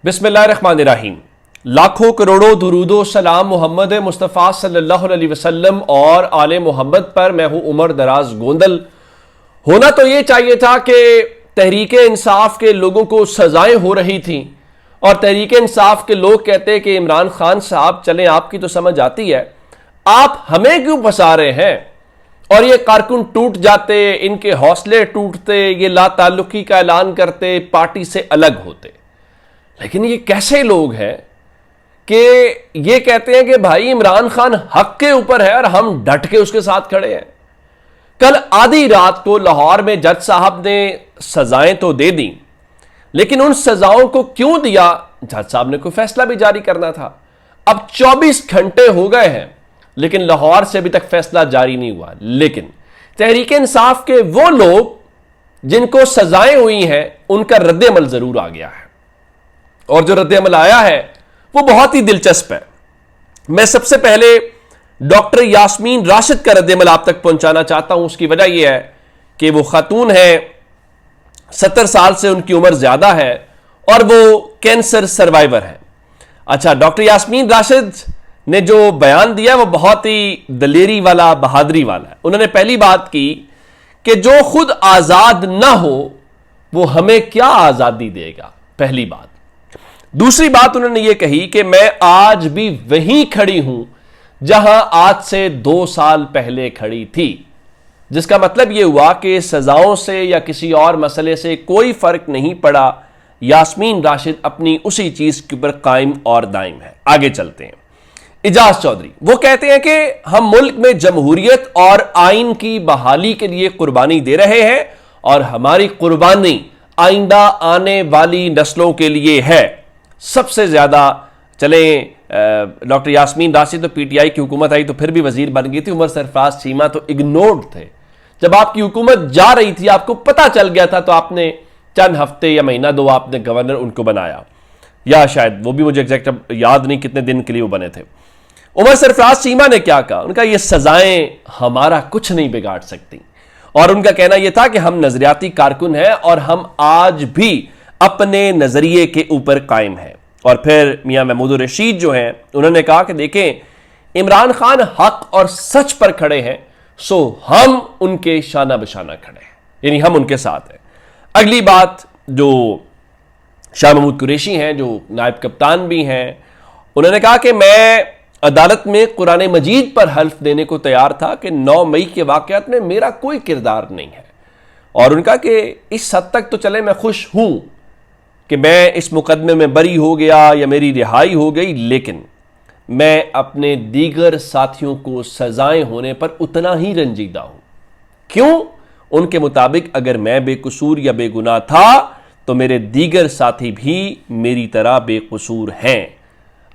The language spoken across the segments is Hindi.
बिस्मिल्लाहिर्रहमानिर्रहीम। लाखों करोड़ों दुरूदो सलाम मोहम्मद मुस्तफ़ा सल्लल्लाहु अलैहि वसल्लम और आले मोहम्मद पर। मैं हूं उमर दराज गोंदल। होना तो ये चाहिए था कि तहरीक इंसाफ के लोगों को सजाएं हो रही थी और तहरीक इंसाफ के लोग कहते कि इमरान खान साहब चलें, आपकी तो समझ आती है, आप हमें क्यों फंसा रहे हैं। और ये कारकुन टूट जाते, इनके हौसले टूटते, ये लाताल्लुकी का ऐलान करते, पार्टी से अलग होते। लेकिन ये कैसे लोग हैं कि ये कहते हैं कि भाई इमरान खान हक के ऊपर है और हम डट के उसके साथ खड़े हैं। कल आधी रात को लाहौर में जज साहब ने सजाएं तो दे दी, लेकिन उन सजाओं को क्यों दिया, जज साहब ने कोई फैसला भी जारी करना था। अब 24 घंटे हो गए हैं लेकिन लाहौर से अभी तक फैसला जारी नहीं हुआ। लेकिन तहरीक इंसाफ के वो लोग जिनको सजाएं हुई हैं उनका रद्द-ए-अमल जरूर आ गया है और जो रद्द-ए-अमल आया है वो बहुत ही दिलचस्प है। मैं सबसे पहले डॉक्टर यास्मीन राशिद का रद्द-ए-अमल आप तक पहुंचाना चाहता हूं। उसकी वजह यह है कि वो खातून है, 70 साल से उनकी उम्र ज्यादा है और वो कैंसर सर्वाइवर है। अच्छा, डॉक्टर यास्मीन राशिद ने जो बयान दिया वो बहुत ही दलेरी वाला, बहादुरी वाला है। उन्होंने पहली बात की कि जो खुद आजाद ना हो वो हमें क्या आजादी देगा, पहली बात। दूसरी बात उन्होंने ये कही कि मैं आज भी वहीं खड़ी हूं जहां आज से 2 साल पहले खड़ी थी, जिसका मतलब यह हुआ कि सजाओं से या किसी और मसले से कोई फर्क नहीं पड़ा। यास्मीन राशिद अपनी उसी चीज के ऊपर कायम और दायम है। आगे चलते हैं। इजाज चौधरी वो कहते हैं कि हम मुल्क में जमहूरियत और आइन की बहाली के लिए कुर्बानी दे रहे हैं और हमारी कुर्बानी आइंदा आने वाली नस्लों के लिए है। सबसे ज्यादा चले डॉक्टर यास्मीन राशिद तो पीटीआई की हुकूमत आई तो फिर भी वजीर बन गई थी। उमर सरफराज चीमा तो इग्नोर्ड थे। जब आपकी हुकूमत जा रही थी, आपको पता चल गया था, तो आपने चंद हफ्ते या महीना दो आपने गवर्नर उनको बनाया, या शायद वो भी मुझे एग्जैक्ट याद नहीं कितने दिन के लिए वो बने थे। उमर सरफराज चीमा ने क्या कहा, उनका ये सजाएं हमारा कुछ नहीं बिगाड़ सकती। और उनका कहना यह था कि हम नजरियाती कारकुन हैं और हम आज भी अपने नजरिए के ऊपर कायम है। और फिर मियां महमूद रशीद जो हैं उन्होंने कहा कि देखें, इमरान खान हक और सच पर खड़े हैं, सो हम उनके शाना बशाना खड़े हैं, यानी हम उनके साथ हैं। अगली बात, जो शाह महमूद कुरैशी हैं जो नायब कप्तान भी हैं, उन्होंने कहा कि मैं अदालत में कुरान मजीद पर हल्फ देने को तैयार था कि 9 मई के वाकयात में मेरा कोई किरदार नहीं है। और उनका कि इस हद तक तो चले मैं खुश हूं कि मैं इस मुकदमे में बरी हो गया या मेरी रिहाई हो गई, लेकिन मैं अपने दीगर साथियों को सजाएं होने पर उतना ही रंजीदा हूं। क्यों? उनके मुताबिक अगर मैं बेकसूर या बेगुनाह था तो मेरे दीगर साथी भी मेरी तरह बेकसूर हैं।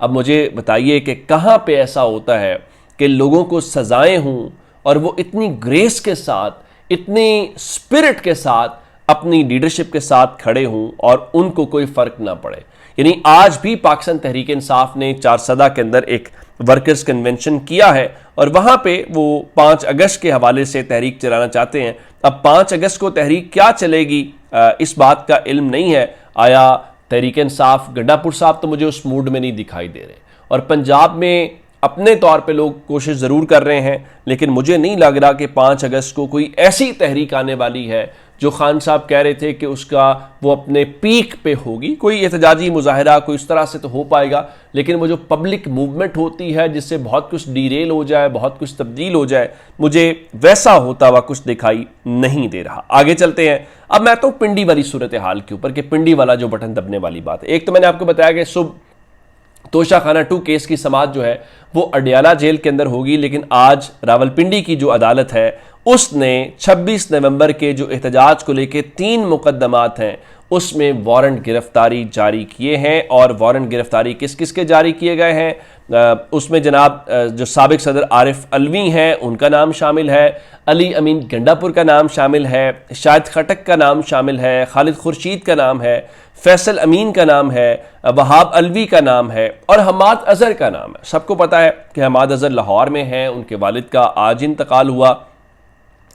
अब मुझे बताइए कि कहां पे ऐसा होता है कि लोगों को सजाएं हों और वो इतनी ग्रेस के साथ, इतनी स्पिरिट के साथ अपनी लीडरशिप के साथ खड़े हों और उनको कोई फर्क ना पड़े। यानी आज भी पाकिस्तान तहरीक इंसाफ ने चारसदा के अंदर एक वर्कर्स कन्वेंशन किया है और वहां पे वो 5 अगस्त के हवाले से तहरीक चलाना चाहते हैं। अब 5 अगस्त को तहरीक क्या चलेगी, इस बात का इल्म नहीं है। आया तहरीक इंसाफ, गड्डापुर साहब तो मुझे उस मूड में नहीं दिखाई दे रहे, और पंजाब में अपने तौर पे लोग कोशिश ज़रूर कर रहे हैं, लेकिन मुझे नहीं लग रहा कि 5 अगस्त को कोई ऐसी तहरीक आने वाली है जो खान साहब कह रहे थे कि उसका वो अपने पीक पे होगी। कोई एहतजाजी मुजाहरा कोई इस तरह से तो हो पाएगा, लेकिन वो जो पब्लिक मूवमेंट होती है जिससे बहुत कुछ डीरेल हो जाए, बहुत कुछ तब्दील हो जाए, मुझे वैसा होता हुआ कुछ दिखाई नहीं दे रहा। आगे चलते हैं। अब मैं तो पिंडी वाली सूरत हाल के ऊपर कि पिंडी वाला जो बटन दबने वाली बात है। एक तो मैंने आपको बताया कि सुबह तोशाखाना 2 केस की समाअत जो है वो अडयाला जेल के अंदर होगी, लेकिन आज रावलपिंडी की जो अदालत है उसने 26 नवंबर के जो एहतजाज को लेके 3 मुकदमात हैं उसमें वारंट गिरफ्तारी जारी किए हैं। और वारंट गिरफ्तारी किस किस के जारी किए गए हैं, उसमें जनाब जो साबिक सदर आरिफ अलवी हैं उनका नाम शामिल है, अली अमीन गंडापुर का नाम शामिल है, शाहिद खटक का नाम शामिल है, खालिद खुर्शीद का नाम है, फैसल अमीन का नाम है, वहाब अलवी का नाम है और हमाद अजहर का नाम है। सबको पता है कि हमाद अजहर लाहौर में हैं, उनके वालिद का आज इंतकाल हुआ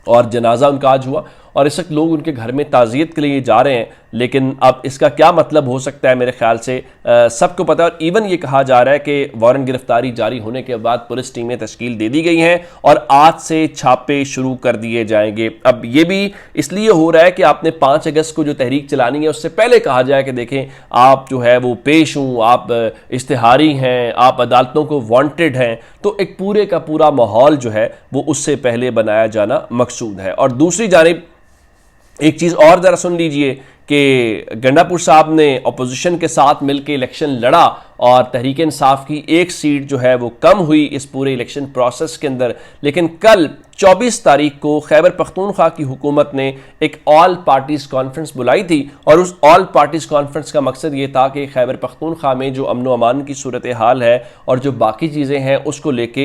और जनाजा उनका आज हुआ। और इस वक्त लोग उनके घर में ताज़ियत के लिए जा रहे हैं। लेकिन अब इसका क्या मतलब हो सकता है, मेरे ख्याल से सबको पता है। और इवन ये कहा जा रहा है कि वारंट गिरफ्तारी जारी होने के बाद पुलिस टीमें तश्कील दे दी गई हैं और आज से छापे शुरू कर दिए जाएंगे। अब ये भी इसलिए हो रहा है कि आपने 5 अगस्त को जो तहरीक चलानी है उससे पहले कहा जाए कि देखें आप जो है वो पेश हूँ, आप इश्तिहारी हैं, आप अदालतों को वांटेड हैं। तो एक पूरे का पूरा माहौल जो है वो उससे पहले बनाया जाना मकसूद है। और दूसरी जानिब एक चीज़ और ज़रा सुन लीजिए कि गंडापुर साहब ने अपोजिशन के साथ मिलकर इलेक्शन लड़ा और तहरीक इंसाफ की एक सीट जो है वो कम हुई इस पूरे इलेक्शन प्रोसेस के अंदर। लेकिन कल 24 तारीख को खैबर पख्तूनख्वा की हुकूमत ने एक ऑल पार्टीज़ कॉन्फ्रेंस बुलाई थी और उस ऑल पार्टीज़ कॉन्फ्रेंस का मकसद ये था कि खैबर पख्तूनख्वा में जो अमन व अमान की सूरत हाल है और जो बाकी चीज़ें हैं उसको लेके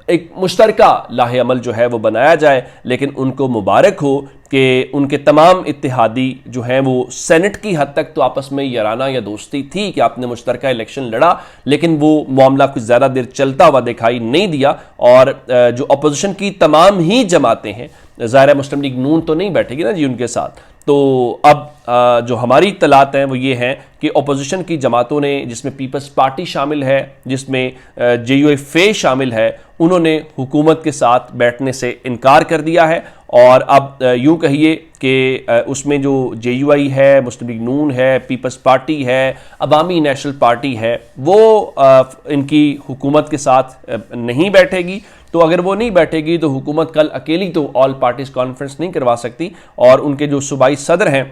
एक मुश्तरका लाहे अमल जो है वो बनाया जाए। लेकिन उनको मुबारक हो कि उनके तमाम इत्तेहादी जो हैं वो सेनेट की हद तक तो आपस में याराना या दोस्ती थी कि आपने मुश्तरका इलेक्शन लड़ा, लेकिन वो मामला कुछ ज़्यादा देर चलता हुआ दिखाई नहीं दिया। और जो अपोजिशन की तमाम ही जमातें हैं, ज़ाहिर मुस्लिम लीग नून तो नहीं बैठेगी ना जी उनके साथ, तो अब जो हमारी इत्तलात हैं वो ये हैं कि अपोजिशन की जमातों ने, जिसमें पीपल्स पार्टी शामिल है, जिसमें JUI शामिल है, उन्होंने हुकूमत के साथ बैठने से इनकार कर दिया है। और अब यूँ कहिए कि उसमें जो JUI है, मुस्लिम लीग नून है, पीपल्स पार्टी है, अवामी नेशनल पार्टी है, वो इनकी हुकूमत के साथ नहीं बैठेगी। तो अगर वो नहीं बैठेगी तो हुकूमत कल अकेली तो ऑल पार्टीज कॉन्फ्रेंस नहीं करवा सकती। और उनके जो सूबाई सदर हैं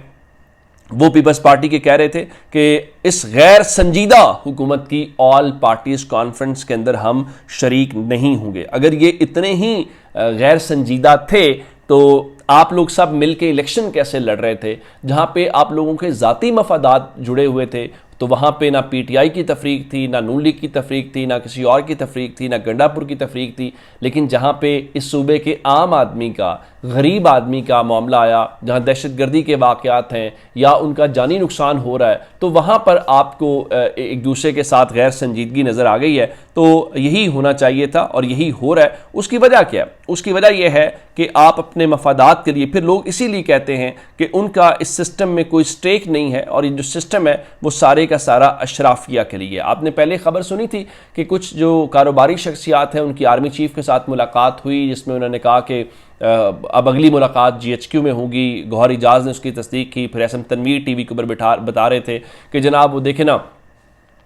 वो पीपल्स पार्टी के कह रहे थे कि इस गैर संजीदा हुकूमत की ऑल पार्टीज कॉन्फ्रेंस के अंदर हम शरीक नहीं होंगे। अगर ये इतने ही गैर संजीदा थे तो आप लोग सब मिलके इलेक्शन कैसे लड़ रहे थे, जहां पे आप लोगों के ज़ाती मफादात जुड़े हुए थे? तो वहाँ पे ना PTI की तफरीक थी, ना नून लीग की तफरीक थी, ना किसी और की तफरीक थी, ना गंडापुर की तफरीक थी। लेकिन जहाँ पे इस सूबे के आम आदमी का, गरीब आदमी का मामला आया, जहाँ दहशतगर्दी के वाक़यात हैं या उनका जानी नुकसान हो रहा है, तो वहाँ पर आपको एक दूसरे के साथ गैर संजीदगी नज़र आ गई है। तो यही होना चाहिए था और यही हो रहा है। उसकी वजह क्या है? उसकी वजह यह है कि आप अपने मफादात के लिए, फिर लोग इसीलिए कहते हैं कि उनका इस सिस्टम में कोई स्टेक नहीं है और ये जो सिस्टम है वो सारे का सारा अशराफिया के लिए। आपने पहले खबर सुनी थी कि कुछ जो कारोबारी शख्सियात हैं उनकी आर्मी चीफ के साथ मुलाकात हुई, जिसमें उन्होंने कहा कि अब अगली मुलाकात GHQ में होगी। गौहर इजाज़ ने उसकी तस्दीक की। फिर एसएम तनवीर TV के ऊपर बता रहे थे कि जनाब वो देखे ना,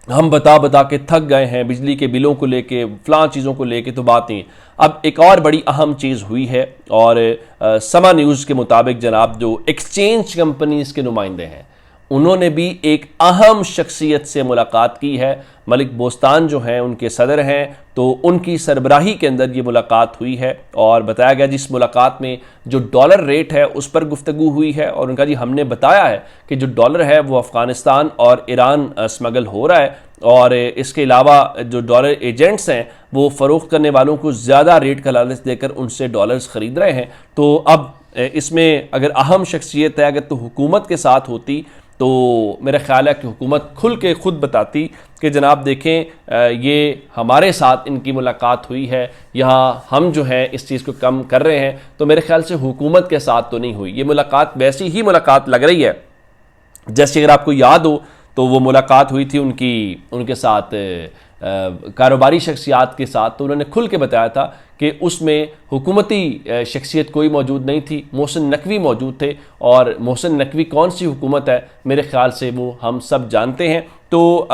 हम बता के थक गए हैं, बिजली के बिलों को लेके, फ़लाँ चीज़ों को लेके तो बात नहीं। अब एक और बड़ी अहम चीज़ हुई है और समा न्यूज़ के मुताबिक जनाब जो एक्सचेंज कंपनीज़ के नुमाइंदे हैं उन्होंने भी एक अहम शख्सियत से मुलाकात की है। मलिक बोस्तान जो हैं उनके सदर हैं, तो उनकी सरबराही के अंदर ये मुलाकात हुई है और बताया गया जिस मुलाकात में जो डॉलर रेट है उस पर गुफ्तगू हुई है। और उनका जी हमने बताया है कि जो डॉलर है वो अफ़गानिस्तान और ईरान स्मगल हो रहा है और इसके अलावा जो डॉलर एजेंट्स हैं वो फ़रोख्त करने वालों को ज़्यादा रेट का लालच देकर उनसे डॉलर्स ख़रीद रहे हैं। तो अब इसमें अगर अहम शख्सियत है, अगर तो हुकूमत के साथ होती तो मेरा ख्याल है कि हुकूमत खुल के खुद बताती कि जनाब देखें ये हमारे साथ इनकी मुलाकात हुई है, यहाँ हम जो है इस चीज़ को कम कर रहे हैं। तो मेरे ख्याल से हुकूमत के साथ तो नहीं हुई ये मुलाकात। वैसी ही मुलाकात लग रही है जैसे अगर आपको याद हो तो वो मुलाकात हुई थी उनके साथ कारोबारी शख्सियात के साथ। तो उन्होंने खुल के बताया था कि उसमें हुकूमती शख्सियत कोई मौजूद नहीं थी, मोहसिन नकवी मौजूद थे। और मोहसिन नकवी कौन सी हुकूमत है मेरे ख्याल से वो हम सब जानते हैं। तो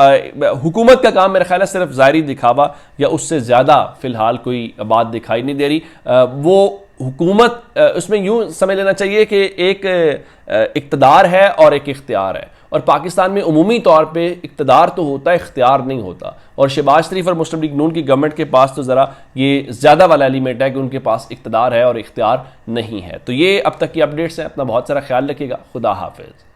हुकूमत का काम मेरा ख्याल है सिर्फ ज़ाहिरी दिखावा या उससे ज़्यादा फ़िलहाल कोई बात दिखाई नहीं दे रही। वो हुकूमत उसमें यूँ समझ लेना चाहिए कि एक इक़्तिदार है और एक इख्तियार है। और पाकिस्तान में उमूमी तौर पे इक़्तिदार तो होता है, इख्तियार नहीं होता। और शहबाज शरीफ और मुस्लिम लीग नून की गवर्नमेंट के पास तो ज़रा ये ज़्यादा वाला एलिमेंट है कि उनके पास इक़्तिदार है और इख्तियार नहीं है। तो ये अब तक की अपडेट्स हैं। अपना बहुत सारा ख्याल रखिएगा। खुदा हाफिज़।